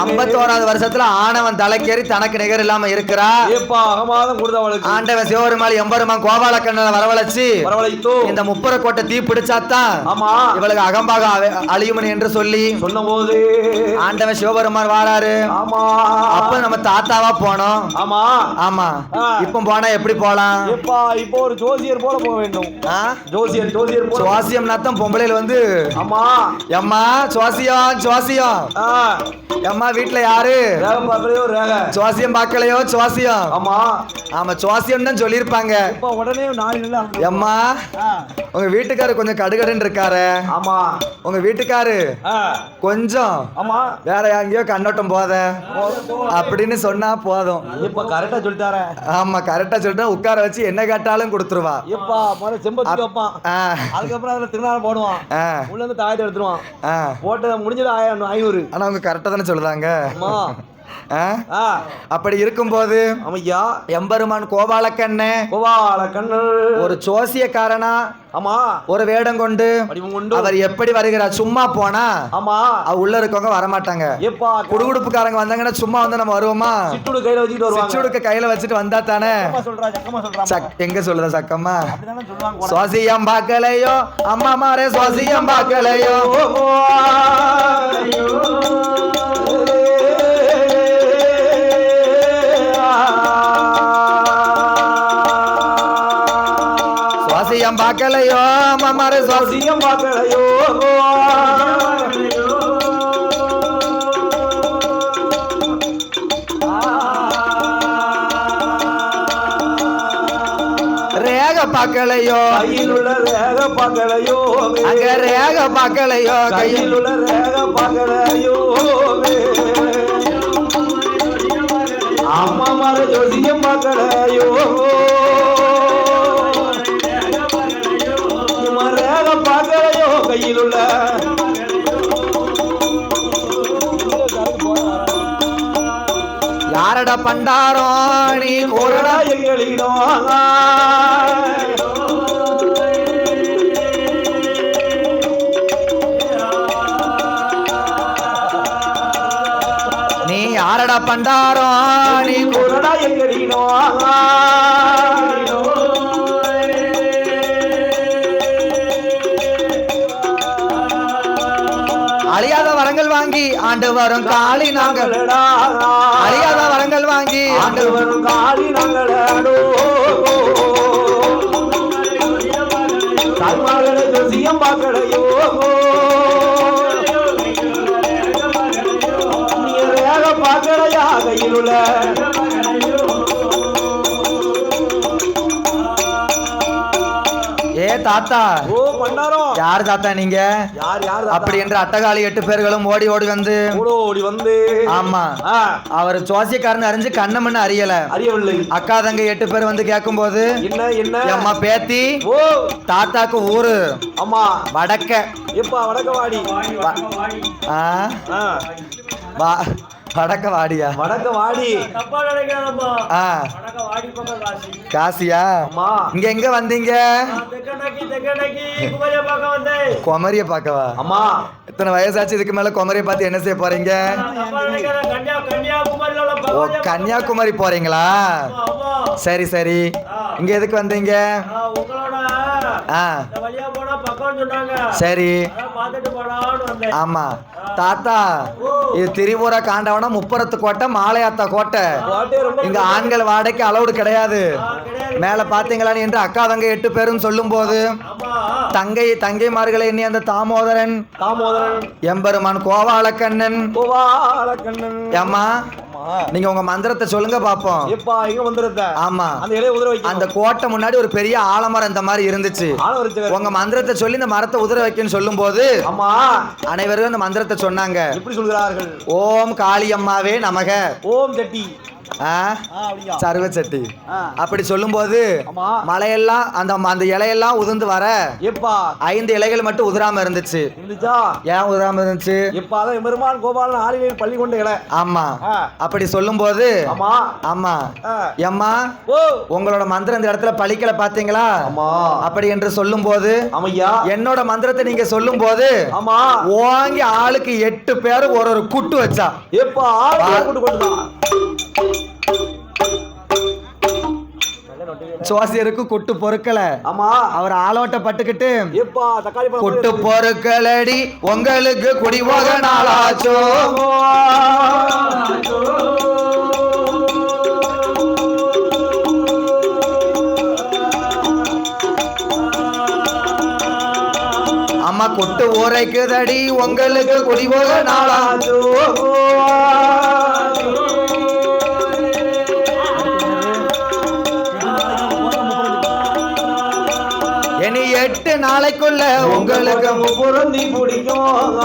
51வது வருஷத்துல ஆணவன் தலைக்கேறி தனக்கு நிகர் இல்லாம இருக்கிறா. ஆண்டவன் சிவபெருமாள் எம்பெருமான் கோபாலக்கண்ணனை வரவழைச்சு இந்த முப்பர கோட்டை தீ பிடிச்சாத்தான் இவளுக்கு அகம்பாக அழியுமணி என்று சொல்லி சொன்னபோது ஆண்டவன் சிவபெருமான் வாராரு. அப்ப நம்ம தாத்தாவா போனோம். ஆமா இப்ப போனா எப்படி போலாம்? இப்போ ஒரு ஜோசியர் போல போக வேண்டும். ஜோசியர் சுவாசியம்னா தான் பொம்பளையில வந்து எம்மா சுவாசியம் சுவாசியம் எம்மா வீட்டுல யாரு சுவாசியம் பார்க்கலையோ சுவாசியம். ஆமா சுவாசியம் தான் சொல்லிருப்பாங்க. உடனே எம்மா உங்க வீட்டுக்காரு கொஞ்சம் கடுகடுன்னு இருக்காரு. உங்க வீட்டுக்காரு கொஞ்சம் வேற எங்கேயோ கண்ணோட்டம் போத அப்படின்னு சொன்னா போதும். இப்ப கரெக்டா சொல்லிட்டாரு. ஆமா கரெக்டா சொல்லிட்டா உட்கார வச்சு என்ன கேட்டாலும் கொடுத்துருவா. அதுக்கப்புறம் அதுல திருநாள் போடுவான். உள்ள இருந்து தாயத்தை எடுத்துருவான். போட்டு முடிஞ்சது 500. ஆனா அவங்க கரெக்டா தானே சொல்லுதாங்க. அப்படி இருக்கும்போது எம்பெருமான் கோபாலக்கண்ணன் ஒரு ஜோசியக்காரனா ஒரு வேடம் கொண்டு அவர் எப்படி வருகிறார்? சும்மா போனா உள்ள இருக்கவங்க வரமாட்டாங்க. குடுகுடுப்புக்காரங்க வந்தாங்கன்னா சும்மா வந்து நம்ம வருவோமா? சிச்சுடுக்க கையில வச்சுட்டு வந்தா தானே. எங்க சொல்லுதா சக்கம்மா? சுவாசியம் பார்க்கலையோ அம்மா மாரே சுவாசியம் பார்க்கலையோ பார்க்கலையோ மாமாரே சுவாசியம் பார்க்கலையோ ரேக பார்க்கலையோ கையில் உள்ள ரேக பார்க்கலையோ அங்க ரேக பார்க்கலையோ கையில் உள்ள ரேக பார்க்கலையோ அம்மா மாரே ஜோசியம் பார்க்கலையோ பார்க்கலையோ கையில் உள்ள யாரடா பண்டாரோ நீ கோரடா எங்களிடம் நீ யாரடா பண்டாரோ நீ கோரடா எங்களிடம் அழியாத வரங்கள் வாங்கி ஆண்டு வரும் காளி நாங்கள் அழியாத வரங்கள் வாங்கி ஆண்டு வரும் காளி நாங்கள் தாய்மார்களே ஜோசியம் பார்க்கலையோ நீ ரேக பார்க்கலையா கையில் உள்ள தாத்தா யார் தாத்தா நீங்க? அப்படி என்று அட்டகாளி 8 பேர்களும் ஓடி வந்து ஆமா அவர் ஜோசியக்காரன் அறிஞ்சு கண்ணமண்ணு அறியவில்லை. அக்கா தங்க 8 பேர் வந்து கேட்கும் போது அம்மா பேத்தி தாத்தாக்கு ஊரு வடக்க வடக்கவாடி வடக்கவாடியா வடக்கவாடி காசியா? இங்க எங்க வந்தீங்க? குமரிய பாக்கவா? இத்தனை வயசாச்சு இதுக்கு மேல குமரிய பார்த்து என்ன செய்ய போறீங்க? கன்னியாகுமரி போறீங்களா? சரி சரி இங்க எதுக்கு வந்தீங்க? சரி ஆமா தாத்தா இது திரிபுர காண்டவனா முப்பரத்து கோட்டை மாலையாத்தா கோட்டை. இங்க ஆண்கள் வாடகைக்கு அலௌடு கிடையாது. மேல பாத்தீங்களா என்று அக்கா தங்க 8 பேரும் சொல்லும் போது தங்கைமார்களை எண்ணி அந்த தாமோதரன் எம்பெருமான் கோபாலக்கண்ணன் அம்மா நீங்க உங்க மந்திரத்தை சொல்லுங்க பாப்போம். ஆமா அந்த கோட்டை முன்னாடி ஒரு பெரிய ஆலமரம் இந்த மாதிரி இருந்துச்சு. உங்க மந்திரத்தை சொல்லி இந்த மரத்தை உதிர வைக்கன்னு சொல்லும் போது அனைவரும் அந்த மந்திரத்தை சொன்னாங்க. எப்படி சொல்கிறார்கள்? ஓம் காளியம்மாவே நமக. ஓம் ஜட்டி அப்படியா சருவ சட்டி அப்படி சொல்லும்போது ஆமா மலையெல்லாம் அந்த இலையெல்லாம் உதிர்ந்து வர எப்பா 5 இலைகள் மட்டும் உதிராம இருந்துச்சு. இருந்துச்சா ஏன் உதிராம இருந்துச்சு? எப்பா அதான் எம்பெருமான் கோபாலன் ஆளிவேல் பள்ளி கொண்ட இலை. ஆமா ஆ. அப்படி சொல்லும்போது ஆமா ஆமா ஆ. எம்மா ஓ உங்களோட மந்திரம் இந்த இடத்துல பழிக்கல பாத்தீங்களா? ஆமா அப்படி என்று சொல்லும்போது ஆமையா என்னோட மந்திரத்தை நீங்க சொல்லும்போது ஆமா ஓங்கி ஆளுக்கு 8 பேருக்கு ஒரு குட்டு வச்சா. எப்பா ஆள் கூட்டு கொண்டுதான் சோசியருக்கு குட்டு பொறுக்கல. ஆமா அவர் ஆலோட்ட பட்டுக்கிட்டு எப்பா தக்காளி பழம் குட்டு பொறுக்கலடி உங்களுக்கு குடிபோக நாளாச்சோ. அம்மா குட்டு ஊரைக்குதடி உங்களுக்கு குடிபோக நாளாச்சோ. இனி 8 நாளைக்குள்ள உங்களுக்கு புரந்தி பிடிக்கும்.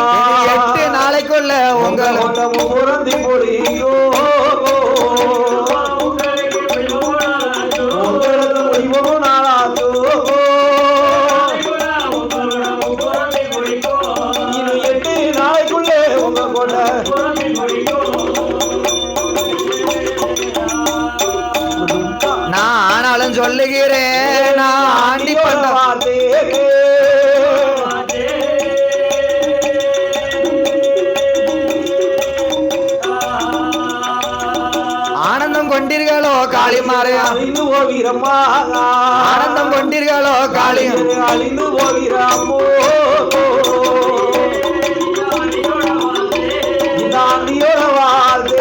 8 நாளைக்குள்ள உங்களுக்கு புரந்தி பிடிக்கும். உங்களுக்கு முடிவும் நாளாச்சோ. இனி 8 நாளைக்குள்ளே உங்க கொண்ட நான் ஆனாலும் சொல்லுகிறேன் நான் ஆண்டி பண்ண ஆனந்தம் கொண்டீர்களோ காளிமாரே அழிந்து போகிறம்மா. ஆனந்தம் கொண்டீர்களோ காளி அழிந்து போகிறம்மோ. இந்த ஆண்டியோட வாழ்ந்து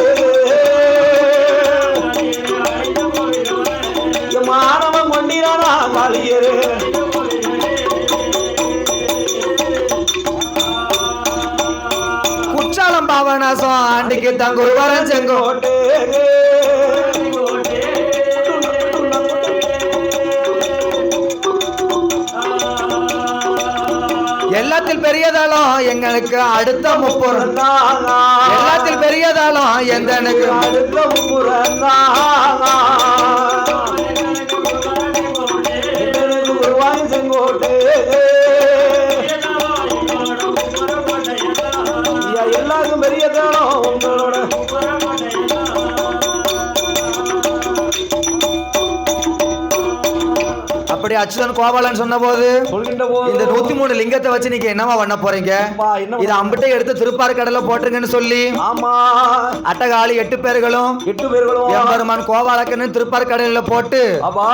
மாணவன் கொண்டிரானா காளியரு. குற்றாலம் பாவனாசம் ஆண்டிக்கு தங்குருவரன் செங்கோட்டு எல்லாத்தில் பெரியதாலும் எங்களுக்கு அடுத்த முப்புறம் எல்லாத்தில் பெரியதாலும் எந்த எனக்கு அடுத்த குருவாய் செங்கோட்டு எல்லாருக்கும் பெரியதானோ உங்களோட அப்படி அச்சுதன் கோபாலன் சொன்ன போது சொல்கின்ற போது இந்த 103 லிங்கத்தை வச்சு நீங்க என்னவா பண்ண போறீங்க? இத அம்பிட்டை எடுத்து திருப்பார் கடல்ல போட்டுருங்கன்னு சொல்லி ஆமா அட்டகாளி 8 பேர்களும் 8 பேர்களும் எம்பெருமான் கோபாலக்கன்னு திருப்பார் கடல்ல போட்டு ஆமா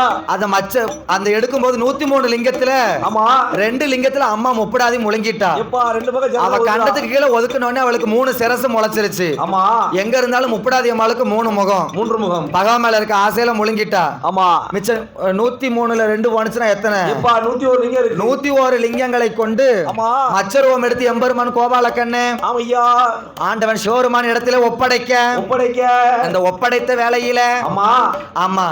அந்த எடுக்கும்போது 103 லிங்கத்துல ஆமா 2 லிங்கத்துல அம்மா முப்படாதி முழுங்கிட்டா. எப்பா 2 பக்கம் அவ கண்டத்துக்கு கீழே ஒதுக்குனோடனே அவளுக்கு 3 சிரசு முளைச்சிருச்சு. ஆமா எங்க இருந்தாலும் முப்படாதி அம்மாளுக்கு 3 முகம் 3 முகம் பகவ மேல இருக்க ஆசையில முழுங்கிட்டா. ஆமா மிச்சம் 103ல 2 போனுச்சுன்னா எத்தனை? எப்பா 101 லிங்கம் இருக்கு. 101 லிங்கங்களை கொண்டு ஆமா மச்சருவம் எடுத்து எம்பெருமான் கோபாலக்கண்ணு ஆமையா ஆண்டவன் சிவருமான் இடத்துல ஒப்படைக்க அந்த ஒப்படைத்த வேலையில ஆமா ஆமா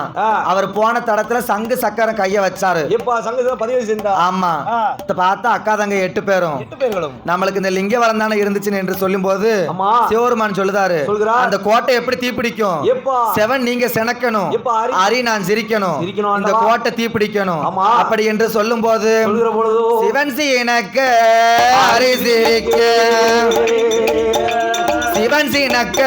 அவர் போன தடத்துல சங்கு சக்கரம் கைய வச்சாரு. எப்பா சங்கத்துல பதிவு செஞ்சா. ஆமா பார்த்தா அக்கா தங்க 8 பேரும் 8 பேர்களும் நம்மளுக்கு இந்த லிங்க வரம் தானே இருந்துச்சுன்னு என்று சொல்லும் போது ஆமா சிவருமான் சொல்லுதாரு அந்த கோட்டை எப்படி தீப்பிடிக்கும்? எப்பா செவன் நீங்க சினக்கணும் அரி நான் சிரிக்கணும் இந்த கோட்டை தீப்பிடிக்கணும் அப்படி என்று சொல்லும் போது சிவன் சீனக்க அரி சிரிக்க சிவன் சீனக்க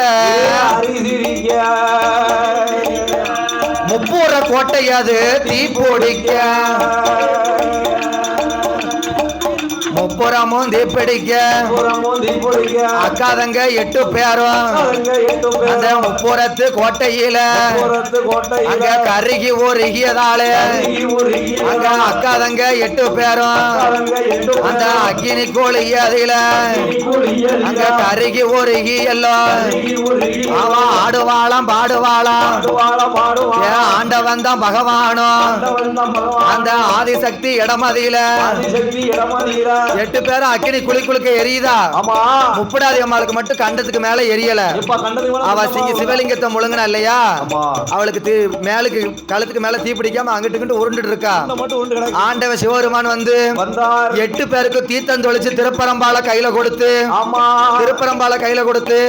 முப்பூர கோட்டையாது தீப்பொடிக்க முப்புறமும் தீப்பிடிக்க அக்காதங்க 8 பேரும் அந்த முப்புறத்து கோட்டையில அங்க கருகி உருகியதால அங்க அக்காதங்க 8 பேரும் அந்த அக்கினி கோழியதில அங்க கருகி உருகி எல்லாம் அவன் ஆடுவாளாம் பாடுவாளாம் ஆண்டவன் தான் பகவானும் அந்த ஆதிசக்தி இடமதியில 8 பேரும் அக்கினி குளிக்க எரியுதா. முப்படாதி அம்மாளுக்கு மட்டும் கண்டத்துக்கு மேல எரியல. அவ சிவலிங்கத்தை முழுங்கினா இல்லையா அவளுக்கு மேலுக்கு கழுத்துக்கு மேல தீ பிடிக்காம அங்கிட்டு உருண்டுட்டு இருக்கா. ஆண்டவ சிவபெருமான் வந்து 8 பேருக்கு தீர்த்தம் தொளிச்சு திருப்பரம்பால கையில கொடுத்து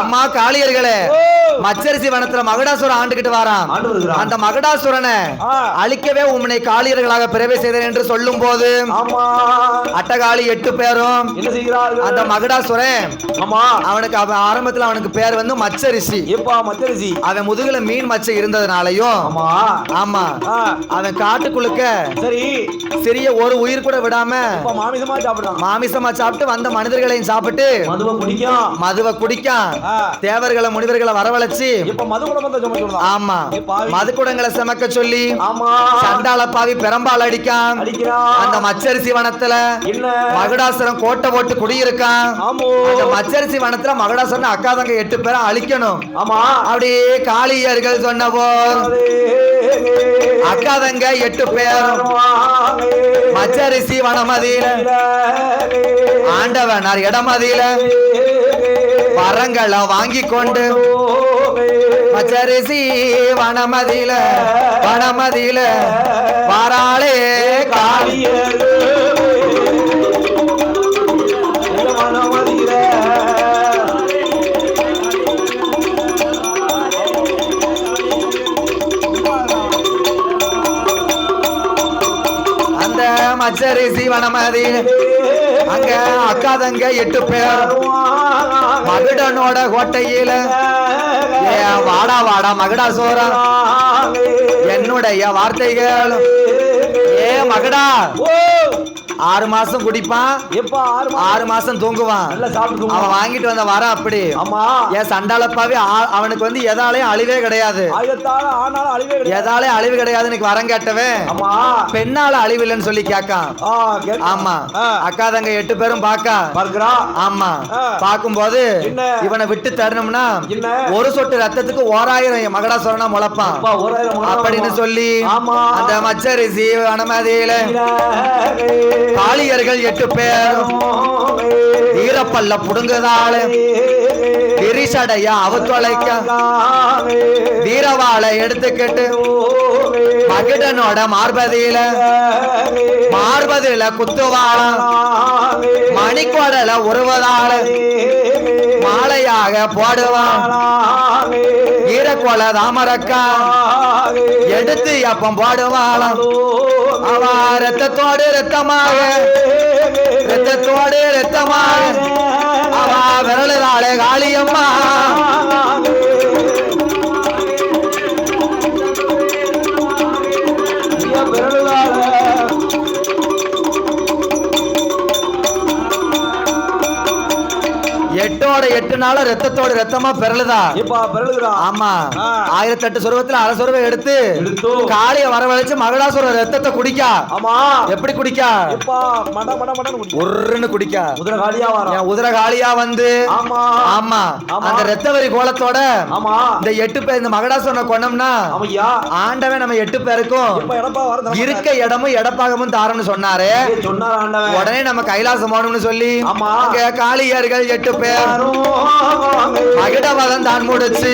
அம்மா காளியர்களே மச்சரிசி வனத்துல மகுடாசுரன் ஆண்டுகிட்டு வாரான். ஆண்டு வருகிறான். அந்த மகுடாசுரனை அழிக்கவே உம்னை காளியர்களாக பிறவை செய்தேன் என்று சொல்லும் போது ஆமா அட்டகாளி 8 பேரும் என்ன செய்கிறார்கள்? அந்த மகுடாசுரன் ஆமா அவனுக்கு ஆரம்பத்துல அவனுக்கு பேர் வந்து மச்சரிசி. எப்பா மச்சரிசி? அவன் முதுகுல மீன் மச்சை இருந்ததுனாலயும் ஆமா ஆமா அவன் காட்டுக்குள்ளுக்க சரி சிறிய ஒரு உயிர் கூட விடாம இப்ப மாமிசமா சாப்பிடுறான். மாமிசமா சாப்பிட்டு வந்த மனிதர்களையும் சாப்பிட்டு மதுவை குடிக்கான். தேவர்களை முனிவர்களை வரவழைச்சு இப்ப மது குடம்பத்தை சுமக்கிறான். ஆமா மது குடங்களை சமக்க சொல்லி ஆமா சண்டால பாவி பெரம்பால் அடிக்கான். அந்த மச்சரிசி வனத்துல மகுடாசுரன் கோட்டை போட்டு குடியிருக்கான். அந்த மச்சரிசி வனத்துல மகுடாசுரன் அக்காதங்க 8 பேரை அழிக்கணும். ஆமா அப்படியே காளியர்கள் சொன்ன போது அக்காதங்க 8 பேரும் மச்சரிசி வனமதியில ஆண்டவனார் இடமதியில வரங்களை வாங்கி கொண்டு பச்சரிசி வனமதியில வாராளே காளியர் அந்த மச்சரிசி வனமதியில அங்க அக்காதங்க 8 பேர் மகுடனோட கோட்டையில வாடா வாடா மகுடாசுரா என்னுடைய வார்த்தைகள் மகுடா 6 மாசம் குடிப்பான். எப்ப 6 மாசம் தூங்குவான். அவன் வாங்கிட்டு வந்த வர அப்படி ஏன் சண்டாலப்பாவே அவனுக்கு வந்து எதாலையும் அழிவே கிடையாது. எதாலையும் அழிவு கிடையாது. எனக்கு வரம் கேட்டவன் பெண்ணால அழிவு இல்லைன்னு சொல்லி கேட்கான். ஆமா அக்காதங்க 8 பேரும் பாக்கா ஆமா பாக்கும்போது இவனை விட்டு தரணும்னா ஒரு சொட்டு ரத்தத்துக்கு 1000 மகுடாசுரனா முளைப்பான் அப்படின்னு சொல்லி அந்த மச்சரிசி வனமதியில காளியர்கள் 8 பேர் வீரப்பல்ல புடுங்குதாள் விரிசடைய அவத்தொலைக்க வீரவாளை எடுத்துக்கிட்டு மகுடனோட மார்பதியில குத்துவாள மணிக்கொடல உருவதாள மாலையாக போடுவான். ஈரக்கொல தாமரக்கா எடுத்து எப்பம் போடுவாளாம். அவ ரத்தத்தோடு ரத்தமாக அவ விரலுதாளே காளியம்மா எட்டோட 8 நாள ரத்தத்தோட ரத்தமா பெறலுதா. ஆமா 1008 சொருவத்துல அரை சொருவை எடுத்து காளிய வரவழைச்சு மகுடாசுர ரத்தத்தை குடிக்கா. எப்படி குடிக்கா? ஒருன்னு குடிக்கா. உதிர காளியா வந்து ஆமா அந்த ரத்தவரி கோலத்தோட இந்த 8 பேர் இந்த மகுடாசுரனை கொண்டோம்னா ஆண்டவன் நம்ம 8 பேருக்கும் இருக்க இடமும் இடப்பாகமும் தாரம்னு சொன்னாரு. உடனே நம்ம கைலாசம் போகணும்னு சொல்லி காளியர்கள் 8 பேர் மகிடவதம் தான் முடிச்சு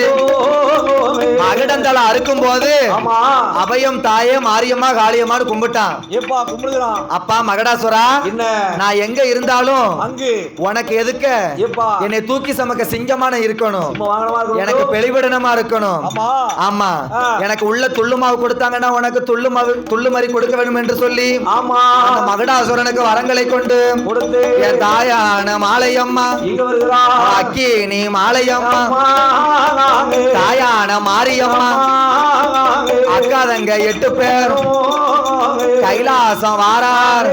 மகிடந்தலை அறுக்கும் போது அபயம் தாயே மாரியம்மா காளியம்மான்னு கும்பிட்டான். அப்பா மகடாசுரா நான் எங்க இருந்தாலும் உனக்கு எதுக்க என்னை தூக்கி சமக்க சிங்கமான இருக்கணும். எனக்கு பெளிவிடனமா இருக்கணும். ஆமா எனக்கு உள்ள துள்ளுமாவு கொடுத்தாங்கன்னா உனக்கு துள்ளு மாதிரி கொடுக்க வேண்டும் என்று சொல்லி மகடாசுரனுக்கு வரங்களை கொண்டு என் தாயான மாலையம்மா அக்கி நீ மாலையம்மா தாயான மாரியம்மா அக்காதங்க 8 பேர் கைலாசம் வாரார்.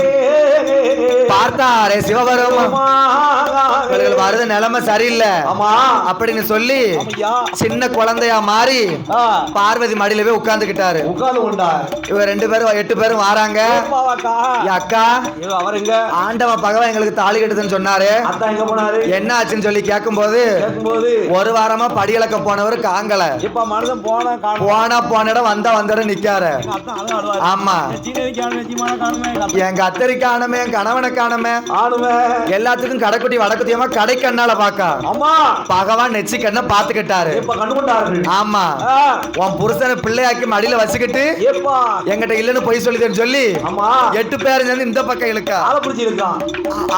பார்த்தாரே சிவபெருமான் வருது நிலைமை சரியில்லை அப்படின்னு சொல்லி சின்ன குழந்தையா மாறி பார்வதி மடியில போய் உட்கார்ந்துகிட்டாரு. இவ 2 பேரும் 8 பேரும் வாராங்க. அக்கா ஆண்டவன் பகவான் எங்களுக்கு தாலி கட்டுதுன்னு சொன்னாரு. என்ன ஆச்சுன்னு சொல்லி கேட்கும் போது ஒரு வாரமா படியளக்க போனவர் காங்கல போன இடம் வந்த இடம் நிக்காரு. ஆமா எங்க அத்தரி காணமே என் கணவனை காணமே எல்லாத்துக்கும் கடைக்குட்டி வடக்கு பார்வதியம்மா கடைக்கண்ணால பாக்கா. ஆமா பகவான் நெச்சி கண்ண பாத்துக்கிட்டாரு. எப்ப கண்ணு கொண்டார்கள்? ஆமா உன் புருஷனை பிள்ளையாக்கி மடியில வச்சுக்கிட்டு எப்பா என்கிட்ட இல்லன்னு பொய் சொல்லிதேன்னு சொல்லி ஆமா 8 பேர் சேர்ந்து இந்த பக்கம் இழுக்கா. ஆளை பிடிச்சி இருக்கா,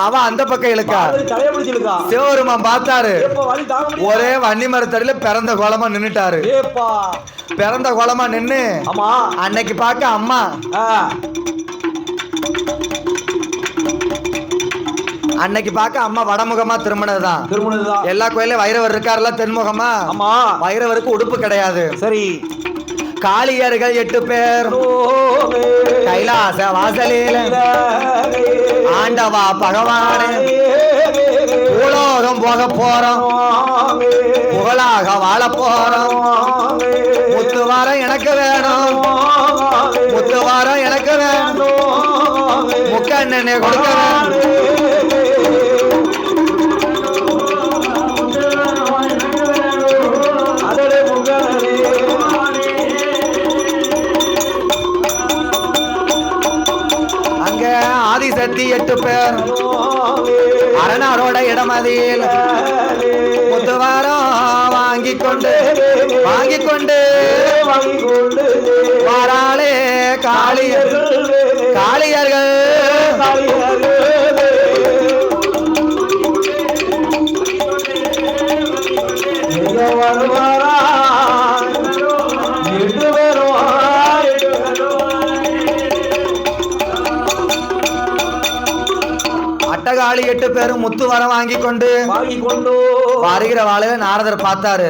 அவன் அந்த பக்கம் இழுக்கா. தலைய பிடிச்சி இருக்கா. சிவபெருமான் பார்த்தாரு. எப்ப வலி தாங்க முடியல. ஒரே வன்னி மரத்தடியில பிறந்த கோலமா நின்னுட்டாரு. ஏப்பா பிறந்த கோலமா நின்னு ஆமா அன்னைக்கு பார்க்க அம்மா அன்னைக்கு பார்க்க அம்மா வடமுகமா திரும்பினதுதான். எல்லா கோயிலும் வைரவர் இருக்காருல்ல தென்முகமா. ஆமா வைரவருக்கு உடுப்பு கிடையாது. சரி காளியர்கள் 8 பேர் கைலாச வாசலில ஆண்டவா பகவானே பூலோகம் போக போறோம், புகழாக வாழ போறோம். முத்துவாரம் எனக்கு வேணும், முத்துவாரம் எனக்கு வேணும், முக்கண்ணனை கொடுக்க வேணும். அங்க ஆதிசக்தி 8 பேர் அரணாரோட இடமதியில் முத்துவாரம் வாங்கிக் கொண்டு வாராளே காளியர்கள் அட்டகாளி 8 பேரும் முத்து வரம் வாங்கி கொண்டு வருகிற வாழையில நாரதர் பார்த்தாரு.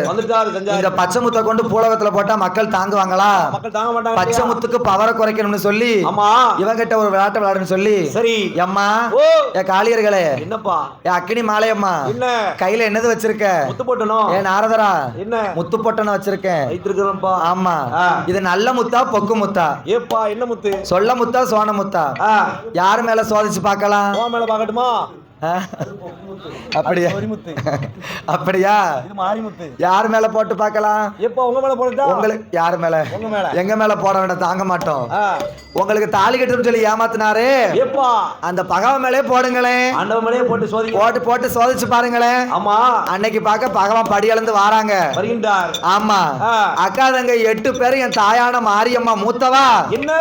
இந்த பச்சை முத்தை கொண்டு பூலகத்துல போட்டா மக்கள் தாங்குவாங்களா? பச்சை முத்துக்கு பவரை குறைக்கணும்னு சொல்லி இவங்கிட்ட ஒரு விளையாட்டு விளையாடுன்னு சொல்லி சரி அம்மா என் காளியர்களே என்னப்பா என் அக்கினி மாலையம்மா கையில என்னது வச்சிருக்க? முத்து போட்டணும். ஏன் நாரதரா என்ன முத்து போட்டணும் வச்சிருக்கேன். ஆமா இது நல்ல முத்தா பொக்கு முத்தா? ஏப்பா என்ன முத்து? சொல்ல முத்தா சோன முத்தா? யாரு மேல சோதிச்சு பார்க்கலாம்? மேல பாக்கட்டுமா? அப்படியா அப்படியா யார் மேல போட்டு பார்க்கலாம்? எப்ப உங்க மேல போட்டா? உங்களுக்கு யார் மேல? எங்க மேல போட வேண்டாம், தாங்க மாட்டோம். உங்களுக்கு தாலி கட்டுன்னு சொல்லி ஏமாத்தினாரு. எப்பா அந்த பகவான் மேலே போடுங்களேன். ஆண்டவன் மேலே போட்டு சோதி போட்டு சோதிச்சு பாருங்களேன். ஆமா அன்னைக்கு பார்க்க பகவான் படி அளந்து வாராங்க. வருகின்றார். ஆமா அக்கா தங்க 8 பேரும் என் தாயான மாரியம்மா மூத்தவா என்ன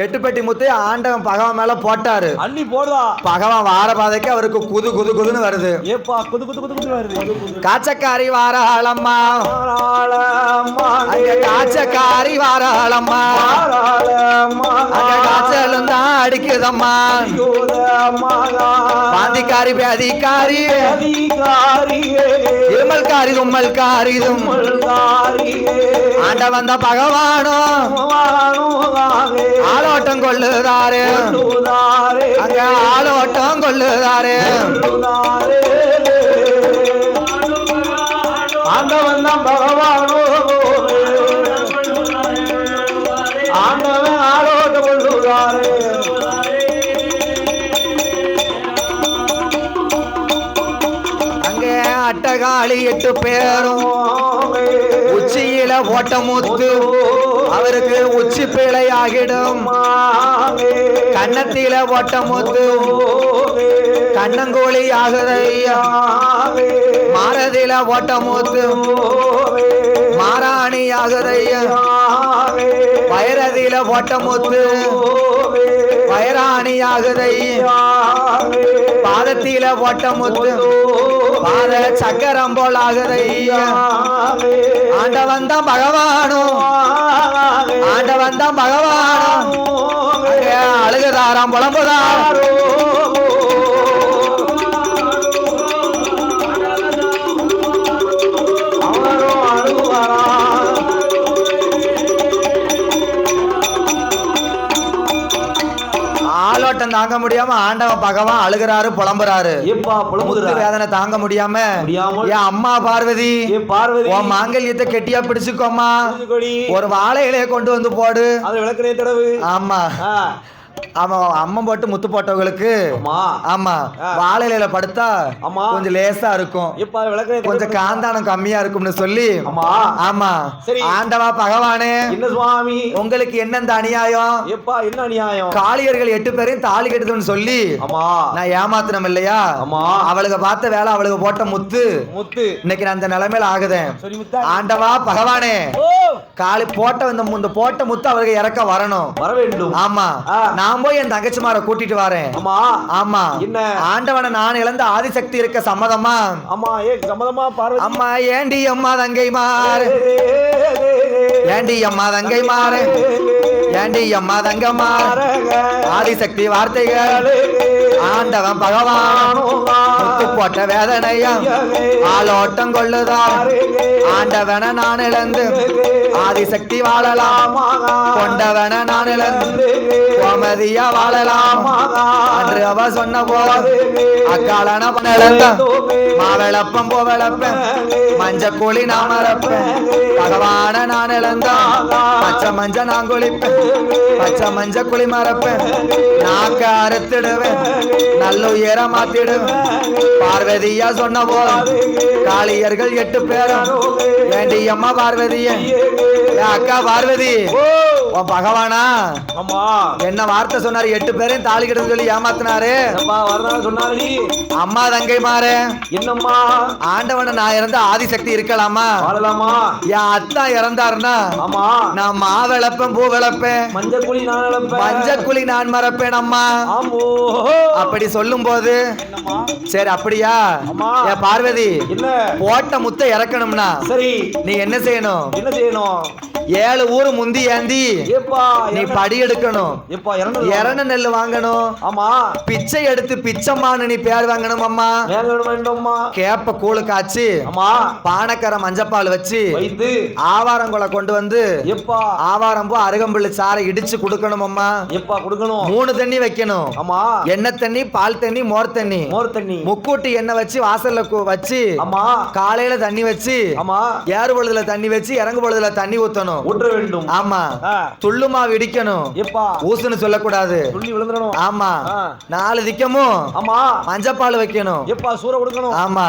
8 பெட்டி முத்து ஆண்டவன் பகவான் மேல போட்டாரு. அள்ளி போடுதா பகவான் வார பாதைக்கு அவருக்கு குது குது குதுன்னு வருது. ஏப்பா குது குது குது குது வருது. காச்சக்காரி வாராளம்மா அங்க காச்சக்காரி வாராளம்மா அங்க காய்ச்சலும் தான் அடிக்குதம்மா. பாந்திக்காரி பேதிக்காரி இருமல்காரி தும்மல்காரி ஆண்ட வந்த பகவானும் ஆளோட்டம் கொள்ளுதாரு, அங்க ஆளோட்டம் கொள்ளுதாரு. ஆண்டவன் தான் பகவானோ ஆண்டவன் ஆளோட்டம் கொள்ளுதாரு. அங்கே அட்டகாளி 8 பேரும் உச்சியில ஓட்ட முத்து அவருக்கு உச்சி பிழையாகிடும். கண்ணத்தில ஓட்ட முத்து கண்ணங்கோழி ஆகுதையா. மாரதில ஓட்ட முத்து மாராணி ஆகுதையா. வைரதில ஓட்ட முத்து வைராணி ஆகுதையா. பாதத்தில ஓட்ட முத்து பாத சக்கரம் போல் ஆகுதையா. ஆண்டவன் தான் பகவானும் ஆண்டவன் தான் பகவானும் அழுகுதாராம் புலம்புதாரோ. ஆலோட்டம் தாங்க முடியாம ஆண்டவன் பகவான் அழுகிறாரு புலம்புறாரு. வேதனை தாங்க முடியாம என் அம்மா பார்வதி உன் மாங்கல்யத்தை கெட்டியா பிடிச்சுக்கோமா, ஒரு வாழை இலைய கொண்டு வந்து போடு. ஆமா அவன் அம்மன் போட்டு முத்து போட்டவங்களுக்கு ஆமா ஆமா வாழையில படுத்தா ஆமா கொஞ்சம் லேசா இருக்கும், இப்ப விளக்கு கொஞ்சம் காந்தானம் கம்மியா இருக்கும்னு சொல்லி ஆமா ஆமா சரி ஆண்டவா பகவானே என்ன சுவாமி உங்களுக்கு என்ன இந்த அநியாயம்? எப்பா என்ன அநியாயம்? காளியர்கள் 8 பேரையும் தாலி கட்டுதுன்னு சொல்லி ஆமா நான் ஏமாத்தினம் இல்லையா? ஆமா அவளுக்கு பார்த்த வேலை அவளுக்கு போட்ட முத்து முத்து இன்னைக்கு நான் அந்த நிலைமையில ஆகுதேன். சரி முத்தா ஆண்டவா பகவானே ஓ காளி போட்ட இந்த போட்ட முத்து அவருக்கு இறக்க வரணும். வர வேண்டும். ஆமா நான் போய் என் தங்கச்சிமார கூட்டிட்டு வரேன். ஆமா ஆமா என்ன ஆண்டவனை நான் இழந்த ஆதிசக்தி இருக்க சம்மதமா? ஆமா சம்மதமா பார்வதி அம்மா ஏண்டி அம்மா தங்கை மாறு, ஏண்டி அம்மா தங்கை மாறு, ஏண்டி அம்மா தங்க மாறு ஆதிசக்தி வார்த்தைகள் ஆண்டவன் பகவான் முத்து போட்ட வேதனையா ஆலோட்டம் கொள்ளுதான் ஆண்டவன நான் இழந்து ஆதிசக்தி வாழலாம் கொண்டவன நான் இழந்து கோமதியா வாழலாம் அன்று அவ சொன்ன போது அக்காலன மாவளப்பம் போவளப்பேன் மஞ்ச கூலி நான் மறப்பேன் பகவான நான் இழந்தான் பச்சை மஞ்ச நான் குளிப்பேன் பச்சை மஞ்ச குளி மறப்பேன் நாக்க அறுத்திடுவேன் நல்ல உயர மாத்திடுவேன் பார்வதியா சொன்ன போது காளியர்கள் 8 பேரும் வேண்டி அம்மா பார்வதிய அக்கா பார்வதி உன் பகவானா ஆமா என்ன வார்த்தை சொன்னாரு? 8 பேரையும் தாலி கட்டுன்னு சொல்லி ஏமாத்தினாரு. சொன்னாரு அம்மா தங்கை மாறு என்னம்மா ஆண்டவன நான் இறந்த ஆதிசக்தி இருக்கலாமா? வாழலாமா? என் அத்தா இறந்தாருன்னா ஆமா நான் மாவிளப்பேன் பூ விளப்பேன் மஞ்சக்குழி நான் இழப்பேன் மஞ்சக்குழி நான் மறப்பேன் அம்மா. ஆமோ அப்படி சொல்லும் போது சரி அப்படியா என் பார்வதி என்ன போட்ட முத்தை இறக்கணும்னா சரி நீ என்ன செய்யணும்? என்ன செய்யணும்? 7 ஊரு முந்தி ஏந்தி ஏப்பா நீ படி எடுக்கணும். எப்பா இரண நெல் வாங்கணும். ஆமா பிச்சை எடுத்து பிச்சம்மான்னு நீ பேர் வாங்கணும் அம்மா. வேண்டும்மா கேப்ப கூழு காய்ச்சி ஆமா பானக்கரை மஞ்சப்பால் வச்சு வைத்து ஆவாரங்குளை கொண்டு வந்து எப்பா ஆவாரம்பூ அருகம்புல்லு சாரை இடிச்சு கொடுக்கணும் அம்மா. எப்பா கொடுக்கணும்? 3 தண்ணி வைக்கணும். ஆமா எண்ணெய் தண்ணி பால் தண்ணி மோர் தண்ணி முக்கூட்டி எண்ணெய் வச்சு வாசல்ல வச்சு ஆமா காலையில தண்ணி வச்சு ஆமா ஏறு பொழுதுல தண்ணி வச்சு இறங்கு பொழுதுல தண்ணி ஊத்தணும். ஊற்ற வேண்டும். ஆமா துள்ளுமா இடிக்கணும். எப்பா ஊசுன்னு சொல்லக்கூடாது. துள்ளி விழுந்துடணும். ஆமா 4 திக்கமும் ஆமா மஞ்சப்பால் வைக்கணும். எப்பா சூற கொடுக்கணும். ஆமா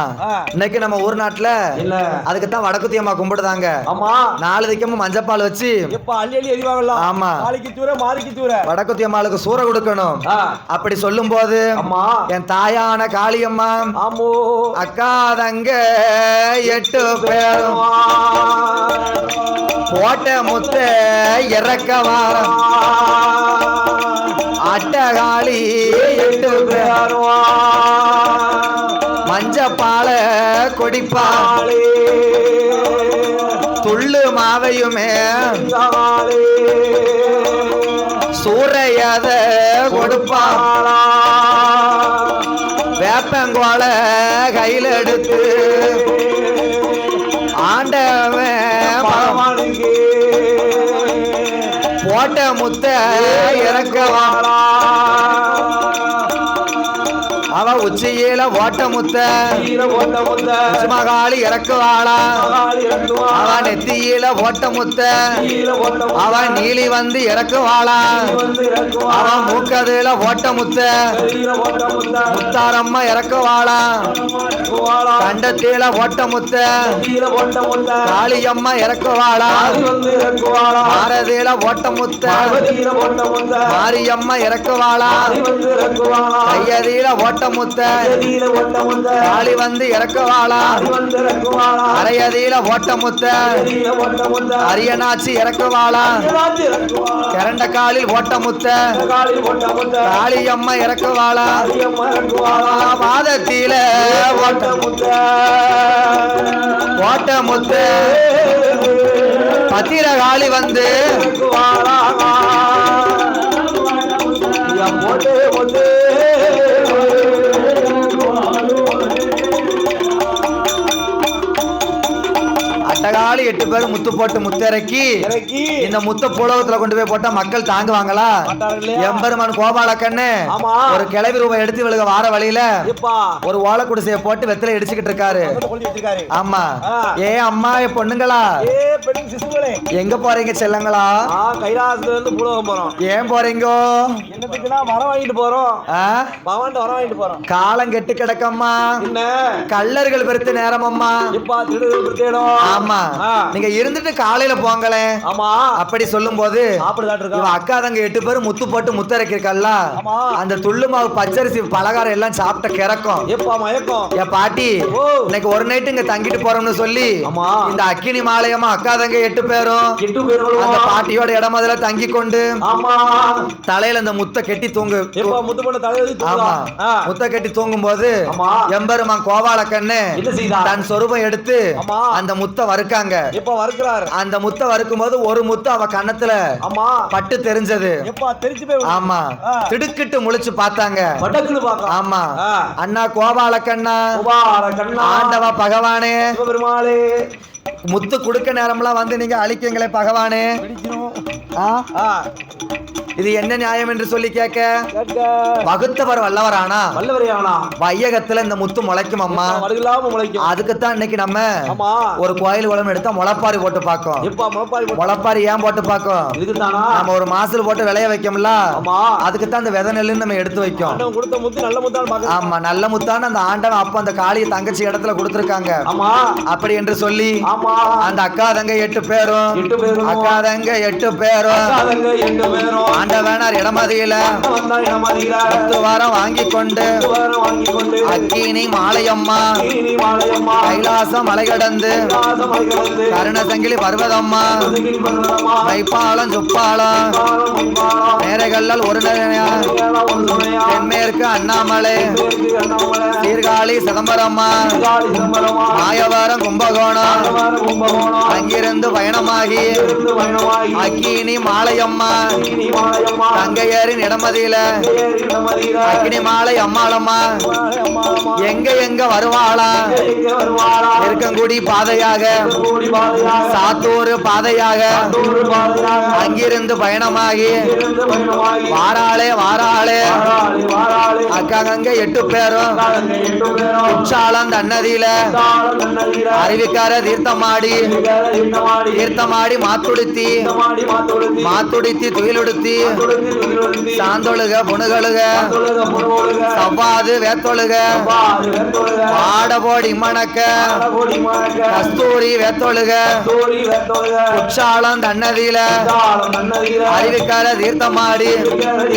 இன்னைக்கு நம்ம ஊர் நாட்டுல இல்ல அதுக்கு தான் வடக்குத்தி அம்மா கும்பிடுதாங்க. ஆமா 4 திக்கமும் மஞ்சப்பால் வச்சு எப்பா அள்ளி அள்ளி எரிவாங்கலாம். ஆமா மாலிக்கு தூர மாரிக்கு தூர வடக்குத்தி அம்மாளுக்கு சூற கொடுக்கணும். அப்படி சொல்லும் போது அம்மா என் தாயான காளியம்மா ஆமோ அக்கா தங்க 8 பேரும் போட்ட முத்த இறக்க வாரம் அட்டகாளி 8 பேரும் மஞ்சப்பால கொடிப்பாளே துள்ளு மாவையுமே சூறையத கொடுப்பாளா வேப்பங்கோல கையில எடுத்து ஆண்டவன் பகவானுக்கு போட்ட முத்த இறக்கவாளா அவ உச்சியில ஓட்ட முத்த மகாளி இறக்குவாளா அவ நெத்தியில ஓட்ட முத்த அவ நீலி வந்து இறக்குவாளா அவ மூக்கதுல ஓட்ட முத்த முத்தாரம்மா இறக்குவாளா கண்டத்தில ஓட்ட முத்த காளியம்மா இறக்குவாளா பாரதியில ஓட்ட முத்த மாரியம்மா இறக்குவாளா கையதியில ஓட்ட முத்த காளி வந்து இறக்குவாளா அரையதியில ஓட்ட முத்த அரியனாச்சி இறக்குவாளா கரண்ட காலில் ஓட்ட முத்த காளியம்மா இறக்குவாளா பாதத்தில ஓட்ட முத்த பத்திரகாளி வந்து கையாளி 8 பேரும் முத்து போட்டு முத்திறக்கி இறக்கி இந்த முத்த புலவத்துல கொண்டு போய் போட்டா மக்கள் தாங்குவாங்களா? மாட்டார்கள் இல்லையா? எம்பெருமான் கோபாலக்கண்ணு ஆமா. ஒரு கிளவி ரூபாய் எடுத்து விழுக வார வழியில எப்பா ஒரு ஓலை குடிசைய போட்டு வெத்தலை இடிச்சுக்கிட்டு இருக்காரு. கொண்டு வச்சிருக்காரு. ஆமா. ஆ. ஏ அம்மா என் பொண்ணுங்களா ஏ பெண் சிசுகளே, எங்க போறீங்க செல்லங்களா? கைலாசத்துல இருந்து பூலோகம் போறோம். ஏன் போறீங்கோ? என்னத்துக்குன்னா வரம் வாங்கிட்டு போறோம். ஆ? பகவான் வரம் வாங்கிட்டு போறோம். காலம் கெட்டு கிடக்கம்மா, என்ன கள்ளர்கள் பெருத்த நேரம் அம்மா. எப்பா திருடுதல் தேடும். ஆமா. ஆ. நீங்க இருந்துட்டு காலையில போங்களே. ஆமா. அப்படி சொல்லும் போது சாப்பிடுதாட்டு இருக்கா. இவன் அக்கா தங்க 8 பேரும் முத்து போட்டு முத்தரைக்கல்ல ஆமா. அந்த துள்ளு மாவு பச்சரிசி பலகாரம் எல்லாம் சாப்பிட்ட கிறக்கும். எப்பா மயக்கம். என் பாட்டி ஓ. இன்னைக்கு ஒரு நைட்டு இங்க தங்கிட்டு போறோம்னு சொல்லி ஆமா. இந்த அக்கினி மாலையம்மா அக்கா தங்க 8 பேரும் 8 பேர்களும் அந்த பாட்டியோட இடம் முதல்ல தங்கி கொண்டு ஆமா. தலையில அந்த முத்த கெட்டி தூங்கு. எப்பா முத்து பண்ண தலையை ஆமா. தூக்கலாம். முத்த கட்டி தூங்கும் போது ஆமா. எம்பெருமான் கோபாலக்கண்ணு என்ன செய்தா? தன் சொரூபம் எடுத்து ஆமா. அந்த முத்த வறுக்காங்க. எப்பா வறுக்கிறார். அந்த முத்த வறுக்கும் போது ஒரு முத்து அவ கண்ணத்துல ஆமா. பட்டு தெரிஞ்சது. எப்பா தெரிஞ்சு போய் ஆமா. ஆ. திடுக்கிட்டு முழிச்சு பார்த்தாங்க. வடக்குன்னு பாக்கலாம். ஆமா. ஆ. அண்ணா கோபாலக்கண்ணா, குமார கண்ணா, ஆண்டவா பகவானே, சிவபெருமாளே, முத்து குடுக்க நேரம்லாம் வந்து நீங்க அழிக்கீங்களே பகவானே. பிடிக்கணும். ஆ? ஆ. இது என்ன நியாயம் என்று சொல்லி கேட்க கேட்க வகுத்தவர் வல்லவரானா வல்லவரையானா வையகத்துல இந்த முத்து முளைக்கும் அம்மா. வருகலாம முளைக்கும். அதுக்குத்தான் இன்னைக்கு நம்ம ஆமா. ஒரு கோயில் குளம் எடுத்தா முளைப்பாரி போட்டு பார்க்கும். எப்பா முளைப்பாரி போட்டு முளைப்பாரி ஏன் போட்டு பார்க்கும்? இதுக்குதானா? நம்ம ஒரு மாசத்துல போட்டு விளைய வைக்கோம்ல, ஆமா. அதுக்குத்தான் அந்த விதை நெல்லுன்னு நம்ம எடுத்து வைக்கும். ஆண்டவன் கொடுத்த முத்து நல்ல முத்தான்னு பாக்க. ஆமா, நல்ல முத்தான அந்த ஆண்டவன் அப்ப அந்த காளிய தங்கச்சி இடத்துல கொடுத்திருக்காங்க. ஆமா. அப்படி என்று சொல்லி ஆமா. அந்த அக்கா தங்க 8 பேரும் 8 பேரும் அக்கா தங்க 8 பேரும் அக்காதங்க 8 பேரும் ஆண்டவனார் இடமதியில வந்தா இடமாதிகிறார். 10 வாரம் வாங்கி கொண்டு வாரம் வாங்கி கொண்டு அக்கினி மாலையம்மா நீ மாலையம்மா கைலாசம் மலை கடந்து காசமாய் கிடந்து கருணசங்கிலி பர்வதம்மா முதுகில் பருவமா மைப்பாலம் சுப்பாலம் காலம் முன்பாலம் நேரகல்லால் ஒரு நிலையா ஒரு துணையா தென்மேற்கு அண்ணாமலை பேருக்கு அண்ணாமலை சீர்காழி சிதம்பரம்மா காளி சிதம்பரமா மாயவரம் கும்பகோணம் வாரம் கும்பகோணம் அங்கிருந்து பயணமாகி இருந்து பயணமாகி அக்கினி மாலையம்மா நீ மாலையம்மா தங்கையரின் இடமதியில ஏறி இடமாதிகிறார். அக்கினி மாலை அம்மாளம்மா அம்மாளம்மா எங்க எங்க வருவாளா? எங்க வருவாளா? இருக்கங்குடி பாதையாக கூடி பாதையாக சாத்தூர் பாதையாக தூரு பாதையாக அங்கிருந்து பயணமாகி இருந்து பயணமாகி வாராளே வாராளே வாராளே வாராளே அக்காங்க 8 பேரும் காலங்க 8 பேரும் உச்சாலம் தன்னதியில தாளம் தன்னதிர அறிவிக்கார தீர்த்தமாடி இட்டமாடி தீர்த்தமாடி மாத்துடுத்தி இட்டமாடி மாத்தொழுதி மாத்துடுத்தி துயிலுடுத்தி தொழுதி துயிலொழுதி சாந்தொழுக புனுகழுக தொழுக முருகொழுக சவ்வாது வேத்தொழுக பாது வெத்தொழுக பாடபோடி மணக்க கோடி மாக்க கஸ்தூரி வேத்தொழுக தோழி வெத்தொழுக உச்சாலம் தன்னதியில தாளம் தன்னதிர அறிவிக்கார தீர்த்தமாடி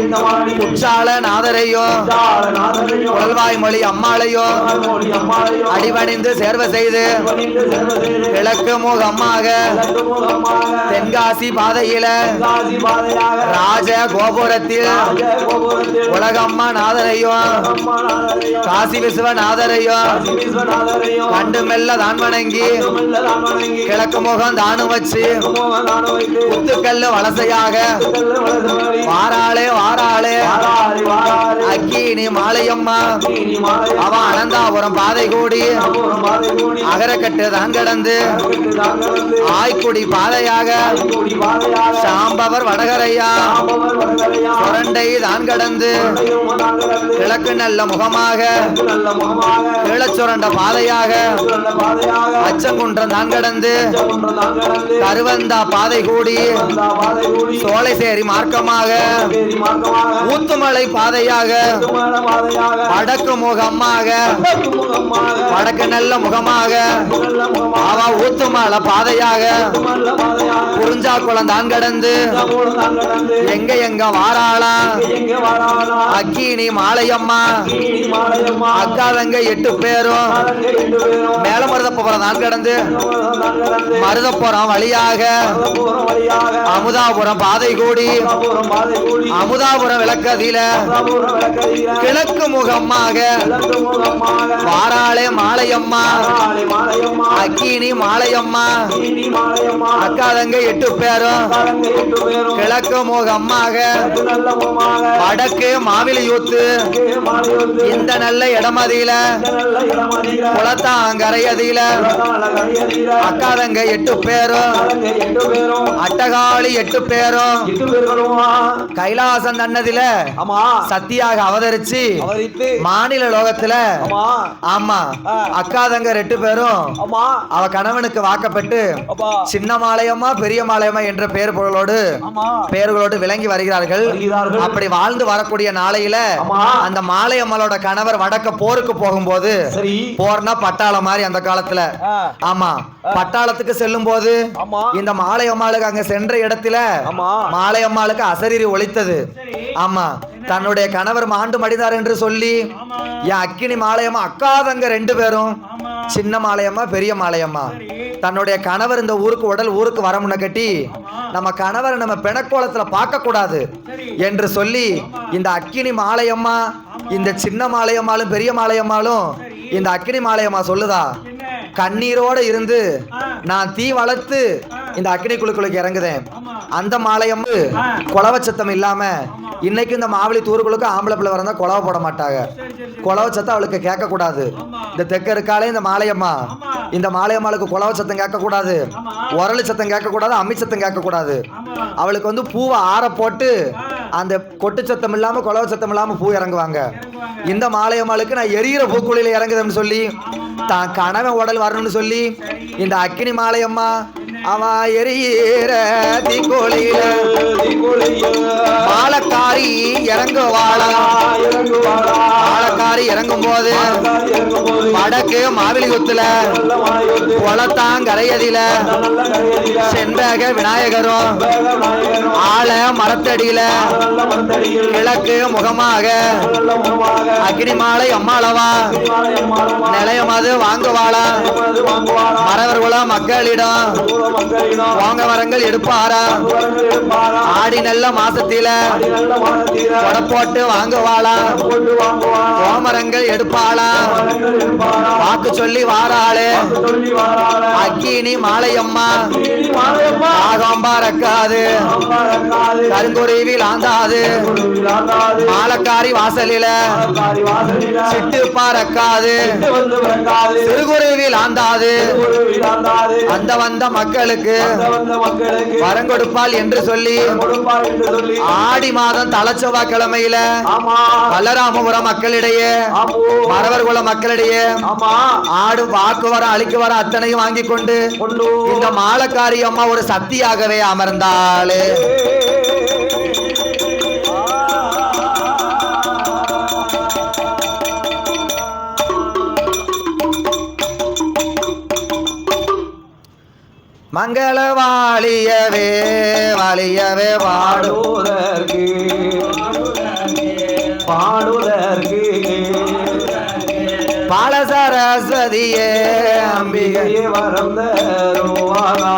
இட்டமாடி உச்சால நாதரையும் தாள நாதனையும் புலல்வாய் மொழி அம்மாளையும் மோடி அம்மாளையும் அடிபணிந்து சேர்வ செய்து பணிந்து செல்வதே கிழக்கு முகமாக முகமாக தென்காசி பாதையில காசி பாதையாக ராஜ கோபுரத்தில் ராஜ கோபுரத்தில் உலகம்மா நாதரையும் அம்மாநாதரையும் காசி விஸ்வநாதரையும் காசி விஸ்வநாதரையும் கண்டு மெல்ல தான் வணங்கி மெல்லதான் வணங்கி கிழக்கு முகம் தானு வச்சு மோகனான வைத்து முத்துக்கல்லு வலசையாக கல்லு வளசவரி வாராளே வாராளே வாராரி வாராரி அக்கினி மாலையம்மா நீ மாலை அவன் அனந்தாபுரம் பாதை கூடி அபூரம் பாதை கூடி அகரக்கட்டு தான் கடந்து தாங்கந்து ஆய்க்குடி பாதையாக கூடி பாதையாக சாம்பவர் வடகரையா சாம்பவர் வடகரையா சுரண்டை தான் கடந்து தாங்கந்து கிழக்கு நல்ல முகமாக நல்ல முகமாக கீழச்சுரண்ட பாதையாக நல்ல பாதையாக அச்சங்குன்றம் தான் கடந்து ஒன்று தாங்கந்து கருவந்தா பாதை கூடி அந்த பாதை கூடி சோலைசேரி மார்க்கமாக பேரி மார்க்கமாக ஊத்துமலை பாதையாக ஊத்துமலை பாதையாக வடக்கு முகமாக முகமாக வடக்கு நல்ல முகமாக நல்ல முகமாக அவ ஊத்துமலை பாதையாக நல்ல பாதையாக குறிஞ்சாக்குளம் தான் கடந்து மூலம் தாங்கந்து எங்க எங்க வாராளா எங்க வரானா அக்கினி மாலையம்மா நீ மாலையம்மா அக்காதங்க 8 பேரும் தாங்க 2 பேரும் மேல மருதப்புறம் தான் கடந்து தாங்கந்து மருதப்புறம் வழியாக அபூரம் வழியாக அமுதாபுரம் பாதை கூடி அபூரம் பாதை கூடி அமுதாபுரம் விளக்கதில அபூரம் விளக்கதிர கிழக்கு முகமாக கிழக்கு முகமாக வாராளே மாலையம்மா வாராளே மாலையம்மா அக்கினி மாலையம்மா நீ மாலையம்மா அக்காதங்க 8 பேரும் தாங்க 8 பேரும் கிழக்கு முகமாக முகமாக வடக்கு மாவிலியூத்து இந்த நல்ல இடமதியில குளத்தாங்கரையதியில அக்காதங்க 8 பேரும் அட்டகாளி 8 பேரும் கைலாசம் தன்னதில சத்தியாக அவதரிச்சு மாநில லோகத்துல ஆமா அக்காதங்க 2 பேரும் அவ கணவனுக்கு வாக்கப்பட்டு சின்ன மாலையம்மா பெரிய மாலையம்மா என்ற பெயர்களோடு விளங்கி வருகிறார்கள். அப்படி வாழ்ந்து வரக்கூடிய நாளையில அந்த மாலையம்மளோட கணவர் வடக்க போருக்கு போகும்போது, போர்னா பட்டாளம் மாதிரி அந்த காலத்துல, ஆமா பட்டாளத்துக்கு செல்லும் போது இந்த மாலையம்மாளுக்கு அங்க சென்ற இடத்துல மாலையம்மாளுக்கு அசரீரி ஒலித்தது. ஆமா தன்னுடைய கணவர் மாண்டு மடிந்தார் என்று சொல்லி என் அக்கினி மாலையம்மா அக்காதங்க 2 பேரும் சின்ன மாலையம்மா பெரிய மாலையம்மா தன்னுடைய கணவர் இந்த ஊருக்கு வர முன்ன கட்டி நம்ம கணவரை நம்ம பிணக்கோலத்துல பார்க்க கூடாது என்று சொல்லி இந்த அக்கினி மாலையம்மா இந்த சின்ன மாலையம்மாளும் பெரிய மாலையம்மாளும் இந்த அக்கினி மாலையம்மா சொல்லுதா, கண்ணீரோட இருந்து நான் தீ வளர்த்து இந்த அக்கினி குழுக்களுக்கு இறங்குதேன். அந்த மாலையம்மு கொலவச்சத்தம் இல்லாம இன்னைக்கு இந்த மாவளி தூருக்குழுக்கு ஆம்பளை பிள்ளை வரந்தா கொலவை போட மாட்டாங்க. கொலவச்சத்தம் அவளுக்கு கேட்க கூடாது. இந்த தெக்க இருக்காலே இந்த மாலையம்மா, இந்த மாலையம்மாளுக்கு கொலவை சத்தம் கேட்க கூடாது, உரளி சத்தம் கேட்க கூடாது, அம்மி சத்தம் கேட்க கூடாது. அவளுக்கு பூவை ஆற போட்டு அந்த கொட்டு சத்தம் இல்லாம கொலவை சத்தம் இல்லாம பூ இறங்குவாங்க. இந்த மாலையம்மாளுக்கு நான் எரியிற பூக்குழியில இறங்குதுன்னு சொல்லி தான் கணவன் உடல் வரணும்னு சொல்லி இந்த அக்கினி மாலையம்மா அவ எரியிற தீக்கோழியில மாலக்காரி இறங்குவாளா. மாலக்காரி இறங்கும் போது வடக்கு மாவிலியூத்துல குளத்தாங்கரையதில செண்பக விநாயகரும் ஆல மரத்தடியில கிழக்கு முகமாக அக்னி மாலை அம்மாளவா நிலையமாது வாங்குவாளா. மறவர்குல மக்களிடம் வாங்க வரங்கள் எடுப்பாரா. ஆடி நல்ல மாசத்தில கொடை போட்டு வாங்குவாளா. கோமரங்கள் எடுப்பாளா. வாக்கு சொல்லி வாராளே அக்கினி மாலையம்மா ஆகம்பா ரக்காது கருங்குருவில் ஆந்தாது மாலக்காரி வாசலில சிட்டுப்பா ரக்காது சிறுகுருவில் ஆந்தாது அந்த வந்த மக்களுக்கு வரங்கொடுப்பாள் என்று சொல்லி ஆடி மாதம் தலச்செவ்வா கிழமையில பல்லராமபுரம் மக்களிடையே மறவர்குல மக்களிடையே ஆடு வாக்கு வர அழிக்கு வர அத்தனையும் வாங்கி கொண்டு இந்த மாலக்காரி அம்மா ஒரு சக்தியாகவே அமர்ந்தாளே. மங்கள வாழியவே வாழியவே பாடுதற்கு பால சரஸ்வதியே அம்பிகையே வரம் தருவாளா.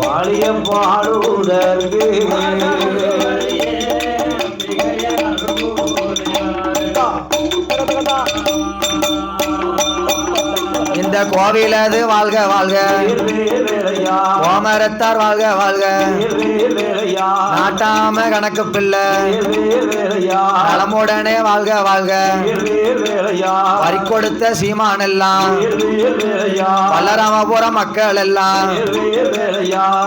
வாழியம் பாடுதற்கு இந்த கோவிலது வாழ்க வாழ்க கோமரத்தார் வாழ்க வாழ்க நாட்டாம கணக்கு பிள்ளை நலமுடனே வாழ்க வாழ்க வரி கொடுத்த சீமான் எல்லாம் பல்லராமபுரம் மக்கள் எல்லாம்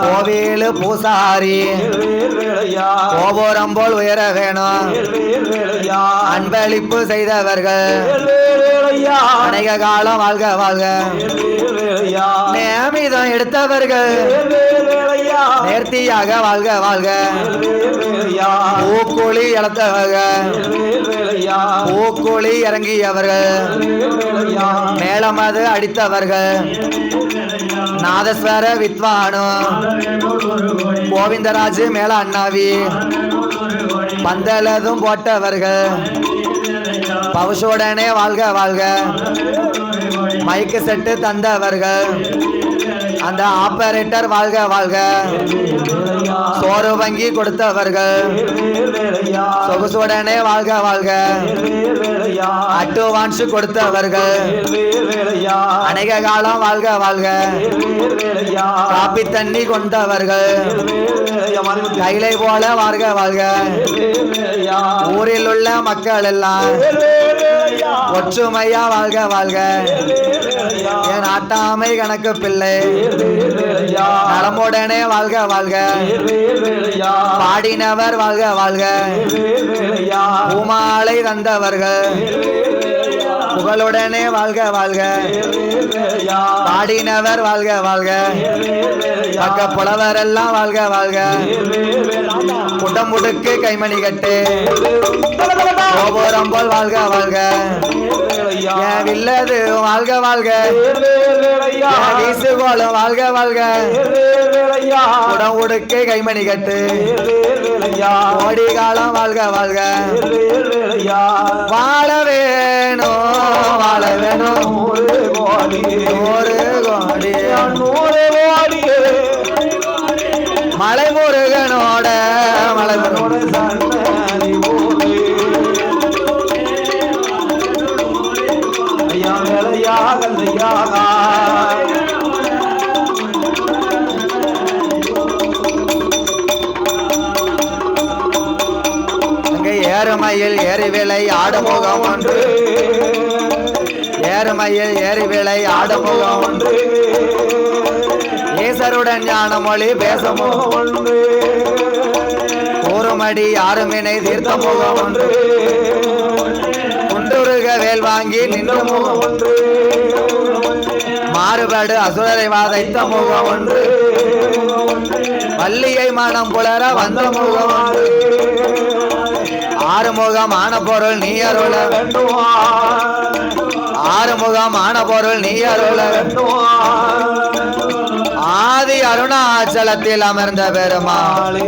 கோவில் பூசாரி கோபுரம் போல் உயர வேணும் அன்பளிப்பு செய்தவர்கள் அநேக காலம் வாழ்க வாழ்க நேமிதம் எடுத்தவர்கள் நேர்த்தியாக வாழ்க வாழ்க பூக்குழி இழந்தவர்கள் பூக்குழி இறங்கியவர்கள் மேளமது அடித்தவர்கள் நாதஸ்வர வித்வானு கோவிந்தராஜ் மேல அண்ணாவி பந்தலதும் போட்டவர்கள் பவுசோடனே வாழ்க வாழ்க மைக்கு செட்டு தந்தவர்கள் அந்த ஆபரேட்டர் வாழ்க வாழ்க. சோறு வங்கி கொடுத்தவர்கள் சொகுசுடனே வாழ்க வாழ்க. அட்வான்ஸ் கொடுத்தவர்கள் அநேக காலம் வாழ்க வாழ்க. காப்பி தண்ணி கொண்டவர்கள் கைலை போல வாழ்க வாழ்க. ஊரில் உள்ள மக்கள் எல்லாம் ஒற்றுமையா வாழ்க வாழ்க. என் நாட்டாமை கணக்கு பிள்ளை நலமுடனே வாழ்க வாழ்க. பாடினவர் வாழ்க வாழ்க. பூமாலை தந்தவர்கள் புகழுடனே வாழ்க வாழ்க. பாடினவர் வாழ்க வாழ்க. பக்க புலவர் எல்லாம் வாழ்க வாழ்க. குடமுடுக்கு கைமணி கட்டு கோபுரம் போல் வாழ்க வாழ்க. என் வில்லது வாழ்க வாழ்க. வீசுகோளும் வாழ்க வாழ்க. குடம் உடுக்கு கைமணி கட்டு கோடி காலம் வாழ்க வாழ்க. வாழ வேணும் வாழ வேணும் ஒரு கோடி மலை முருகனோட மலை ஏறுமையில் ஏறி விலை ஆடுமுகம் ஒன்று. ஏறுமையில் ஏறி விலை ஆடுமுகம் ஒன்று. ஈசருடன் ஞான மொழி பேசமுகம் ஒன்று. கூறுமடி யாருமினை தீர்த்த முகம் ஒன்று. குண்டுருக வேல் வாங்கி நின்ற முகம் ஒன்று. மாறுபாடு அசுரரை வாதைத்த முகம் ஒன்று. வள்ளியை மனம் புலர வந்த முகம் ஒன்று. ஆறுமுகமான பொருள் நீ அருள வேண்டும். ஆறுமுகமான பொருள் நீ அருள வேண்டும். ஆதி அருணாச்சலத்தில் அமர்ந்த பெருமாளே